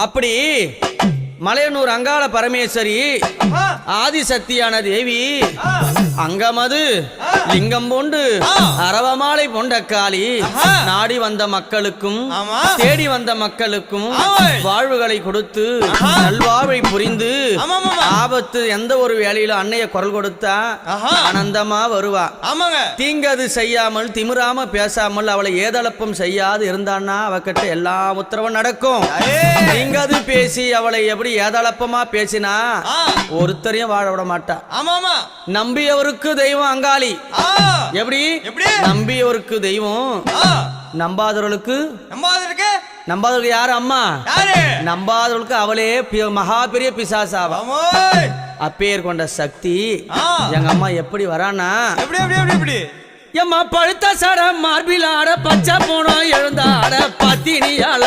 அப்படி மலையனூர் அங்காள பரமேஸ்வரி ஆதிசக்தியான தேவி அங்கமது லிங்கம் போண்டு அரவமாலை பொண்டக்காளி நாடி வந்த மக்களுக்கும் தேடி வந்த மக்களுக்கும் வாழ்வுகளை கொடுத்து நல்வாழ்வை புரிந்து ஆபத்து எந்த ஒரு வேலையில அன்னைய குரல் கொடுத்தா ஆனந்தமா வருவா. தீங்கது செய்யாமல் திமிராம பேசாமல் அவளை ஏதளப்பம் செய்யாது இருந்தான்னா அவகிட்ட எல்லா உத்தரவும் நடக்கும். தீங்கது பேசி அவளை எப்படி ஏதளப்பமா பேசினா ஒருத்தரையும் வாழ விட மாட்டா. நம்பியவருக்கு தெய்வம் அங்காளி. எப்படி நம்பியவருக்கு தெய்வம், நம்பாதவர்களுக்கு யாரு அம்மா? நம்பாதவர்களுக்கு அவளே மகா பெரிய பிசாசாவா. அப்பேர் கொண்ட சக்தி எங்க அம்மா எப்படி வரானா, எம்மா பழுத்த சட மார்பிலாட பச்சை போனோம் எழுந்தாட பத்தினியால